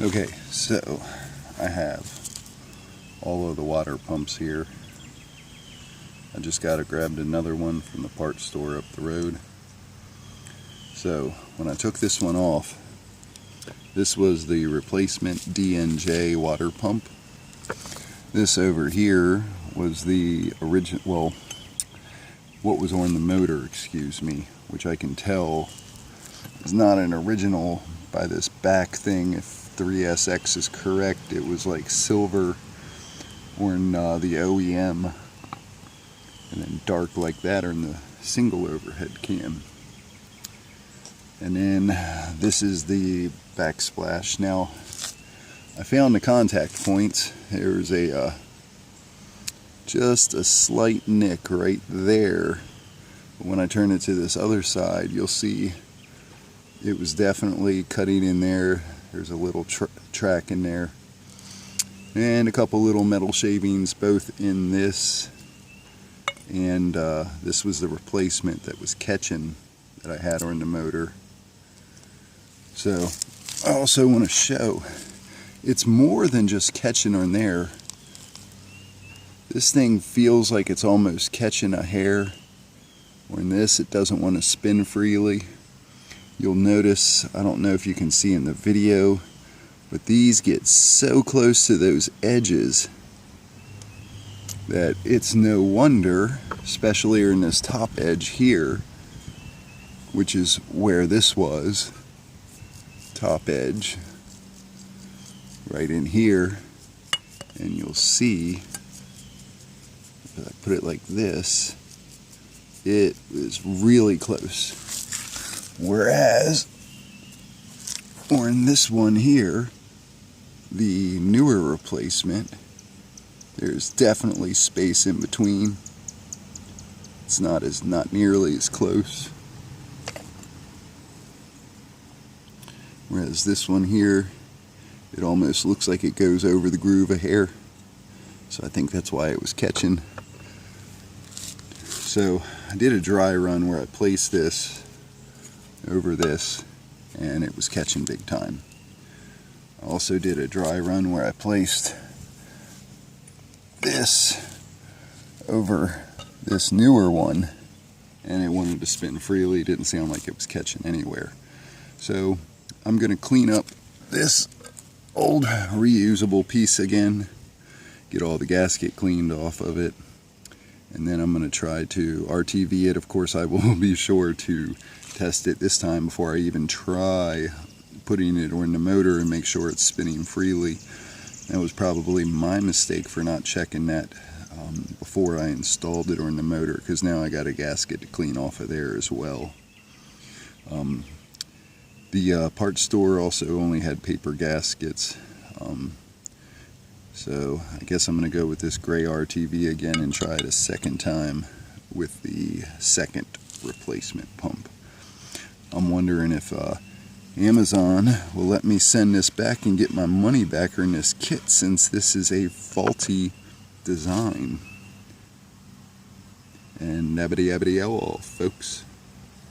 Okay, so I have all of the water pumps here. I just grabbed another one from the parts store up the road. So when I took this one off, this was the replacement DNJ water pump. This over here was the original, well, what was on the motor, excuse me, which I can tell is not an original by this back thing. If 3SX is correct, it was like silver on the OEM, and then dark like that on the single overhead cam. And then this is the backsplash. Now, I found the contact points. There's a just a slight nick right there. But when I turn it to this other side, you'll see it was definitely cutting in there. There's a little track in there, and a couple little metal shavings both in this, and this was the replacement that was catching that I had on the motor. So I also want to show it's more than just catching on there. This thing feels like it's almost catching a hair. On this, it doesn't want to spin freely. You'll notice, I don't know if you can see in the video, but these get so close to those edges that it's no wonder, especially in this top edge here, which is where this was, top edge, right in here, and you'll see, if I put it like this, it is really close. Whereas on this one here, the newer replacement, there's definitely space in between. It's not nearly as close. Whereas this one here, it almost looks like it goes over the groove of hair. So I think that's why it was catching. So I did a dry run where I placed this over this, and it was catching big time. I also did a dry run where I placed this over this newer one, and it wanted to spin freely. It didn't sound like it was catching anywhere. So I'm going to clean up this old reusable piece again, get all the gasket cleaned off of it, and then I'm going to try to RTV it. Of course, I will be sure to test it this time before I even try putting it on the motor and make sure it's spinning freely. That was probably my mistake for not checking that before I installed it on the motor, because now I got a gasket to clean off of there as well. The parts store also only had paper gaskets, so I guess I'm going to go with this gray RTV again and try it a second time with the second replacement pump. I'm wondering if Amazon will let me send this back and get my money back on this kit, since this is a faulty design. And nabbity-yabbity-owl, folks.